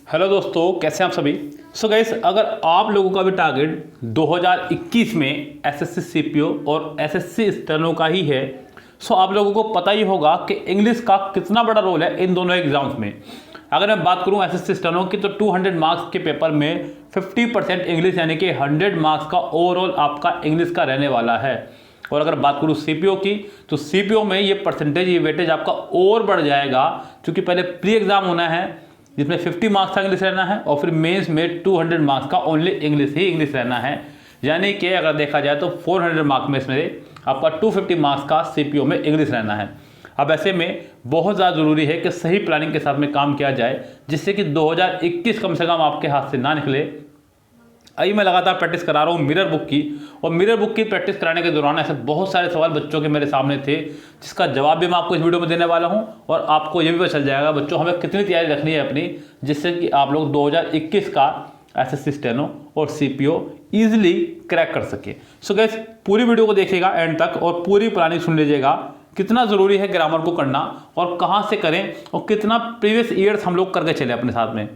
Hello दोस्तों, कैसे हैं आप सभी। सो गाइस, अगर आप लोगों का भी टारगेट 2021 में एसएससी सीपीओ और एसएससी स्टेनो का ही है, सो आप लोगों को पता ही होगा कि इंग्लिश का कितना बड़ा रोल है इन दोनों एग्जाम्स में। अगर मैं बात करूं एसएससी स्टेनो की तो 200 मार्क्स के पेपर में 50% इंग्लिश यानी कि 100 मार्क्स का ओवरऑल आपका इंग्लिश का रहने वाला है। और अगर बात करूं सीपीओ की तो सीपीओ में ये परसेंटेज, ये वेटेज आपका और बढ़ जाएगा, क्योंकि पहले प्री एग्जाम होना है जिसमें 50 मार्क्स का इंग्लिश रहना है और फिर मेंस में 200 मार्क्स का ओनली इंग्लिश रहना है। यानी कि अगर देखा जाए तो 400 मार्क्स में इसमें आपका 250 मार्क्स का सीपीओ में इंग्लिश रहना है। अब ऐसे में बहुत ज़्यादा ज़रूरी है कि सही प्लानिंग के साथ में काम किया जाए, जिससे कि 2021 कम से कम आपके हाथ से ना निकले। अभी मैं लगातार प्रैक्टिस करा रहा हूँ मिरर बुक की, और मिरर बुक की प्रैक्टिस कराने के दौरान ऐसे बहुत सारे सवाल बच्चों के मेरे सामने थे, जिसका जवाब भी मैं आपको इस वीडियो में देने वाला हूँ। और आपको ये भी पता चल जाएगा बच्चों हमें कितनी तैयारी रखनी है अपनी, जिससे कि आप लोग 2021 का एसएससी स्टेनो और सीपीओ ईजिली क्रैक कर सके। सो गाइस, पूरी वीडियो को देखिएगा एंड तक और पूरी प्लानिंग सुन लीजिएगा। कितना ज़रूरी है ग्रामर को करना और कहाँ से करें और कितना प्रीवियस ईयर्स हम लोग करके चले अपने साथ में।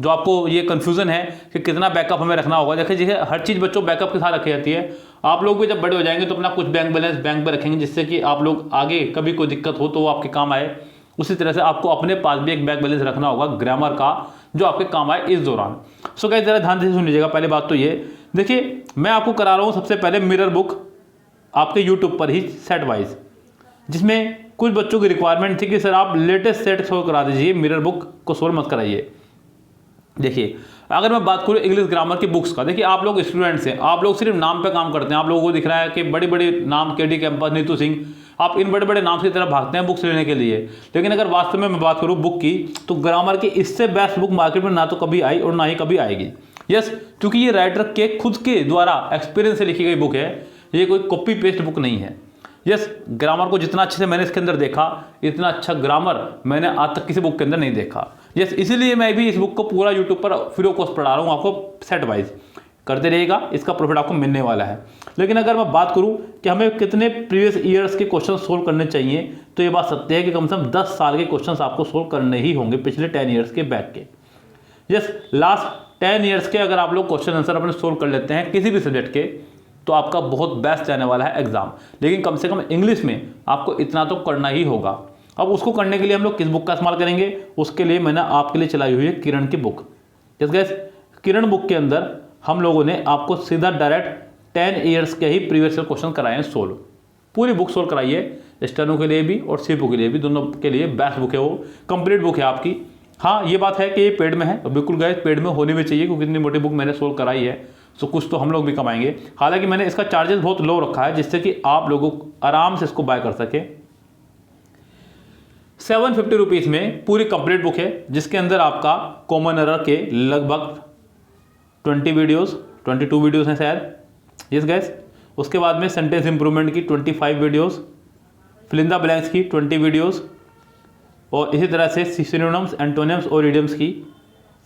जो आपको ये कन्फ्यूज़न है कि कितना बैकअप हमें रखना होगा, देखिए हर चीज़ बच्चों बैकअप के साथ रखी जाती है। आप लोग भी जब बड़े हो जाएंगे तो अपना कुछ बैंक बैलेंस बैंक पर रखेंगे, जिससे कि आप लोग आगे कभी कोई दिक्कत हो तो वो आपके काम आए। उसी तरह से आपको अपने पास भी एक बैंक बैलेंस रखना होगा ग्रामर का, जो आपके काम आए इस दौरान। सो गाइस, ज़रा ध्यान से सुन लीजिएगा। पहले बात तो ये देखिए, मैं आपको करा रहा हूँ सबसे पहले मिरर बुक आपके यूट्यूब पर ही सेट वाइज, जिसमें कुछ बच्चों की रिक्वायरमेंट थी कि सर आप लेटेस्ट सेट सोल्व करा दीजिए, मिरर बुक को सोल्व मत कराइए। देखिए, अगर मैं बात करूँ इंग्लिश ग्रामर की बुक्स का, देखिए आप लोग स्टूडेंट्स हैं, आप लोग सिर्फ नाम पे काम करते हैं। आप लोगों को दिख रहा है कि बड़ी बड़ी नाम, केडी कैंपस, नीतू सिंह, आप इन बड़े बड़े नाम की तरफ भागते हैं बुक्स लेने के लिए। लेकिन अगर वास्तव में मैं बात करूँ बुक की, तो ग्रामर की इससे बेस्ट बुक मार्केट में ना तो कभी आई और ना ही कभी आएगी। यस, क्योंकि ये राइटर के खुद के द्वारा एक्सपीरियंस से लिखी गई बुक है, ये कोई कॉपी पेस्ट बुक नहीं है। यस, ग्रामर को जितना अच्छे से मैंने इसके अंदर देखा, इतना अच्छा ग्रामर मैंने आज तक किसी बुक के अंदर नहीं देखा। यस, इसीलिए मैं भी इस बुक को पूरा यूट्यूब पर फ्री ऑफ कॉस्ट पढ़ा रहा हूँ आपको सेट वाइज। करते रहिएगा, इसका प्रॉफिट आपको मिलने वाला है। लेकिन अगर मैं बात करूँ कि हमें कितने प्रीवियस ईयर्स के क्वेश्चन सोल्व करने चाहिए, तो ये बात सत्य है कि कम से कम 10 साल के क्वेश्चन आपको सोल्व करने ही होंगे, पिछले 10 ईयर्स के बैक के। यस, लास्ट 10 ईयर्स के अगर आप लोग क्वेश्चन आंसर अपने सोल्व कर लेते हैं किसी भी सब्जेक्ट के, तो आपका बहुत बेस्ट जाने वाला है एग्जाम। लेकिन कम से कम इंग्लिश में आपको इतना तो करना ही होगा। अब उसको करने के लिए हम लोग किस बुक का इस्तेमाल करेंगे, उसके लिए मैंने आपके लिए चलाई हुई है किरण की बुक। यस गाइस, किरण बुक के अंदर हम लोगों ने आपको सीधा डायरेक्ट 10 ईयर्स के ही प्रीवियस क्वेश्चन कराए हैं सोल्व। पूरी बुक सोल्व कराइए, स्टेनो के लिए भी और सीपीओ के लिए भी, दोनों के लिए बेस्ट बुक है वो, कंप्लीट बुक है आपकी। हाँ, ये बात है कि ये पेड में है, बिल्कुल गाइस पेड में होनी भी चाहिए, क्योंकि इतनी मोटी बुक मैंने सोल्व कराई है, तो कुछ तो हम लोग भी कमाएंगे। हालांकि मैंने इसका चार्जेस बहुत लो रखा है, जिससे कि आप लोगों आराम से इसको बाय कर सके। 750 रुपीज़ में पूरी कंप्लीट बुक है, जिसके अंदर आपका कॉमन एरर के लगभग 22 वीडियोस हैं शायद। यस गाइस, उसके बाद में सेंटेंस इंप्रूवमेंट की 25 videos, fill in the blanks की 20 वीडियोस, और इसी तरह से सिनोनिम्स, एंटोनिम्स और इडियम्स की,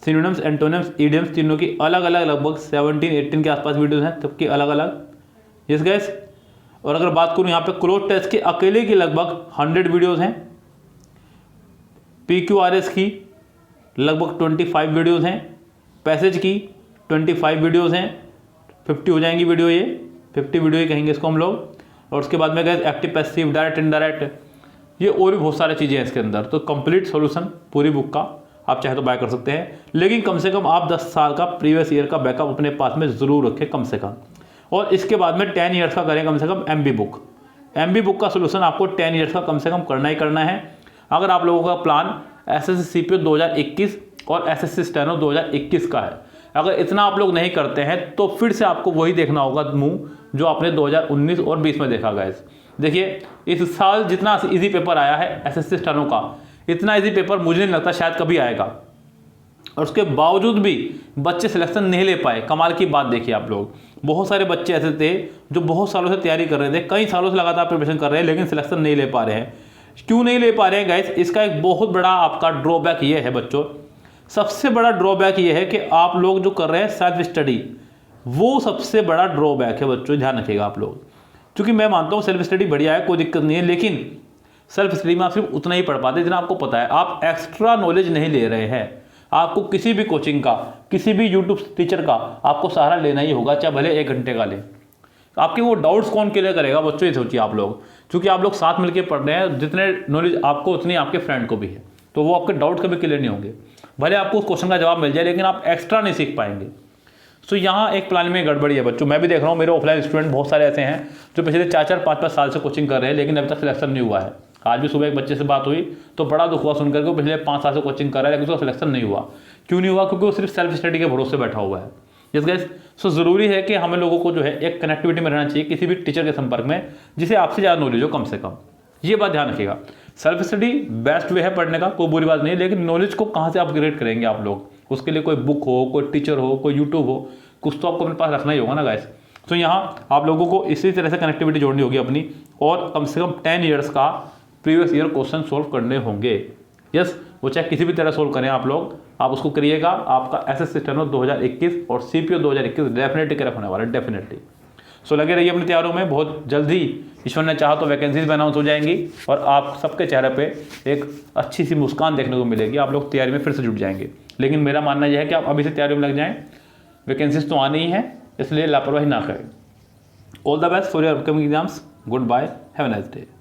सिनोनिम्स, एंटोनिम्स, इडियम्स तीनों की अलग अलग लगभग 17-18 के आसपास वीडियोस हैं, सबकी अलग अलग। यस गाइस, और अगर बात करूँ यहाँ पे क्लोज टेस्ट के अकेले की लगभग 100 वीडियोस हैं, PQRS की लगभग 25 वीडियोस हैं, पैसेज की 25 वीडियोस हैं, 50 हो जाएंगी वीडियो, ये 50 वीडियो ही कहेंगे इसको हम लोग। और उसके बाद में guys active, passive, direct, indirect, ये और भी बहुत सारी चीज़ें हैं इसके अंदर। तो कंप्लीट सॉल्यूशन पूरी बुक का आप चाहे तो बाय कर सकते हैं, लेकिन कम से कम आप 10 साल का प्रीवियस ईयर का बैकअप अपने पास में ज़रूर रखें कम से कम। और इसके बाद में 10 ईयर्स का करें कम से कम MB बुक। MB बुक का सोल्यूशन आपको 10 ईयर्स का कम से कम करना ही करना है। अगर आप लोगों का प्लान एसएससी सीपीओ 2021 और एसएससी स्टेनो 2021 का है, अगर इतना आप लोग नहीं करते हैं तो फिर से आपको वही देखना होगा मुँह जो आपने 2019 और 20 में देखा गाइस। देखिए, इस साल जितना इजी पेपर आया है एसएससी स्टेनो का, इतना इजी पेपर मुझे नहीं लगता शायद कभी आएगा। और उसके बावजूद भी बच्चे सिलेक्शन नहीं ले पाए। कमाल की बात देखिए आप लोग, बहुत सारे बच्चे ऐसे थे जो बहुत सालों से तैयारी कर रहे थे, कई सालों से लगातार प्रिपरेशन कर रहे हैं, लेकिन सिलेक्शन नहीं ले पा रहे हैं। क्यों नहीं ले पा रहे हैं गाइस? इसका एक बहुत बड़ा आपका ड्रॉबैक ये है बच्चों, सबसे बड़ा ड्रॉबैक ये है कि आप लोग जो कर रहे हैं सेल्फ स्टडी, वो सबसे बड़ा ड्रॉबैक है बच्चों, ध्यान रखिएगा आप लोग। क्योंकि मैं मानता हूँ सेल्फ स्टडी बढ़िया है, कोई दिक्कत नहीं है, लेकिन सेल्फ स्टडी में आप सिर्फ उतना ही पढ़ पाते जितना आपको पता है। आप एक्स्ट्रा नॉलेज नहीं ले रहे हैं। आपको किसी भी कोचिंग का, किसी भी यूट्यूब टीचर का आपको सहारा लेना ही होगा, चाहे भले 1 घंटे का लें। आपके वो डाउट्स कौन क्लियर करेगा बच्चों, ये सोचिए आप लोग, क्योंकि आप लोग साथ मिलकर पढ़ रहे हैं, जितने नॉलेज आपको उतनी आपके फ्रेंड को भी है, तो वो आपके डाउट कभी क्लियर नहीं होंगे। भले आपको उस क्वेश्चन का जवाब मिल जाए, लेकिन आप एक्स्ट्रा नहीं सीख पाएंगे। सो यहाँ एक प्लान में गड़बड़ी है बच्चों। मैं भी देख रहा हूँ, मेरे ऑफलाइन स्टूडेंट बहुत सारे ऐसे हैं जो पिछले 4-4, 5-5 साल से कोचिंग कर रहे हैं, लेकिन अभी तक सिलेक्शन नहीं हुआ है। आज भी सुबह एक बच्चे से बात हुई तो बड़ा दुख हुआ सुनकर के, वो पिछले 5 साल से कोचिंग कर रहा है, लेकिन उसका सिलेक्शन नहीं हुआ। क्यों नहीं हुआ? क्योंकि वो सिर्फ सेल्फ स्टडी के भरोसे बैठा हुआ है। यस गाइस, सो ज़रूरी है कि हमें लोगों को जो है एक कनेक्टिविटी में रहना चाहिए किसी भी टीचर के संपर्क में, जिसे आपसे ज़्यादा नॉलेज हो कम से कम। ये बात ध्यान रखिएगा। सेल्फ स्टडी बेस्ट वे है पढ़ने का, कोई बुरी बात नहीं, लेकिन नॉलेज को कहाँ से अपग्रेड करेंगे आप लोग? उसके लिए कोई बुक हो, कोई टीचर हो, कोई यूट्यूब हो, कुछ तो आपको अपने पास रखना ही होगा ना गाइस। तो यहाँ आप लोगों को इसी तरह से कनेक्टिविटी जोड़नी होगी अपनी, और कम से कम 10 ईयर्स का प्रीवियस ईयर क्वेश्चन सोल्व करने होंगे। यस, वो चाहे किसी भी तरह सोल्व करें आप लोग, आप उसको करिएगा। आपका एसएससी स्टेनो 2021 और सीपीओ 2021 डेफिनेटली क्रैक होने वाला है, डेफिनेटली। सो लगे रहिए अपनी तैयारियों में। बहुत जल्दी ईश्वर ने चाहा तो वैकेंसीज भी अनाउंस हो जाएंगी, और आप सबके चेहरे पे एक अच्छी सी मुस्कान देखने को मिलेगी। आप लोग तैयारी में फिर से जुट जाएंगे। लेकिन मेरा मानना यह है कि आप अभी से तैयारी में लग जाएं, वैकेंसीज तो आनी ही है, इसलिए लापरवाही ना करें। All the best for your upcoming exams. Good bye, have a nice day.